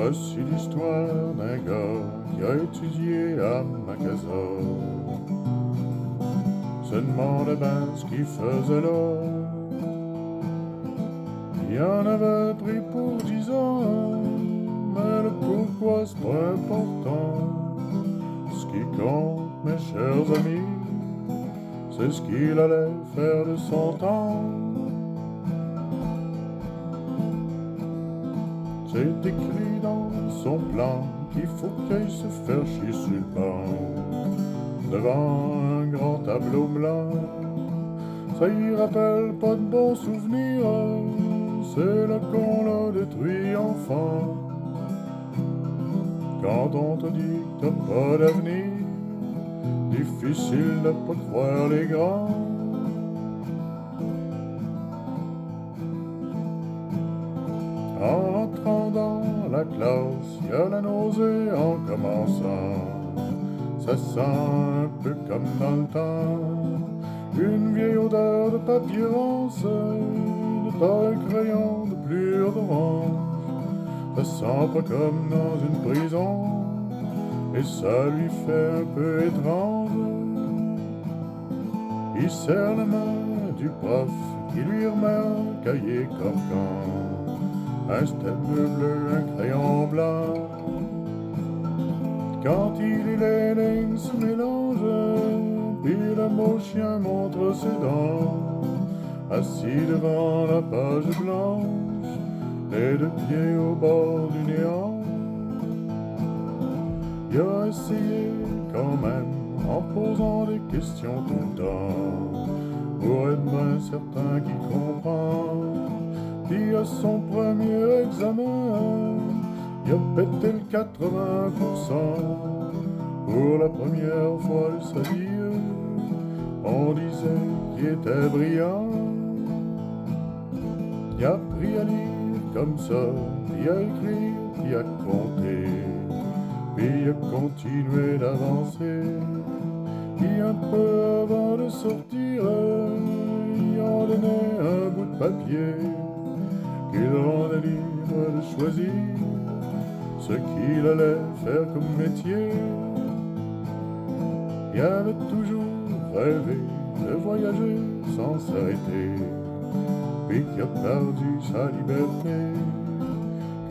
Voici l'histoire d'un gars qui a étudié à Macazor. Se demandait ben ce qu'il faisait là. Il en avait pris pour 10 ans, mais le pourquoi c'est pas important. Ce qui compte, mes chers amis, c'est ce qu'il allait faire de son temps. C'est écrit dans son plan qu'il faut qu'il aille se faire chier sur le banc, devant un grand tableau blanc. Ça y rappelle pas de bons souvenirs, c'est là qu'on l'a détruit enfant. Quand on te dit que t'as pas d'avenir, difficile de pas croire les grands. En entrant dans la classe, y a la nausée en commençant. Ça sent un peu comme dans le temps, une vieille odeur de papier rance, de taille crayon, de pelure d'orange. Ça sent pas comme dans une prison, et ça lui fait un peu étrange. Il serre la main du prof qui lui remet un cahier corcan, un stylo bleu, un crayon blanc. Quand il lit, les lignes se mélangent, puis le mot chien montre ses dents. Assis devant la page blanche, les deux pieds au bord du néant. Il a essayé quand même, en posant des questions tout le temps, pour être bien certain qu'il comprend. Puis à son premier examen, il a pété le 80%. Pour la première fois de sa vie, on disait qu'il était brillant. Il a appris à lire comme ça, puis à écrire, puis à compter, puis il a continué d'avancer. Puis un peu avant de sortir, il en donnait un bout de papier qu'il rendait libre de choisir ce qu'il allait faire comme métier. Il avait toujours rêvé de voyager sans s'arrêter, puis qu'il a perdu sa liberté.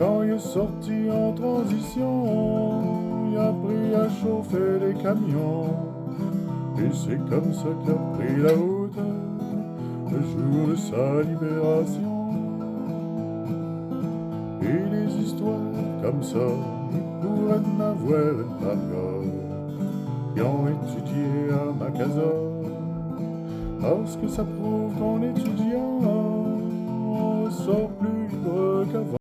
Quand il est sorti en transition, il a appris à chauffer des camions, et c'est comme ça qu'il a pris la route le jour de sa libération. Et des histoires comme ça, il pourrait en avoir une par cœur, qui ont étudié à Macazor, parce que ça prouve qu'en étudiant, on sort plus libre qu'avant.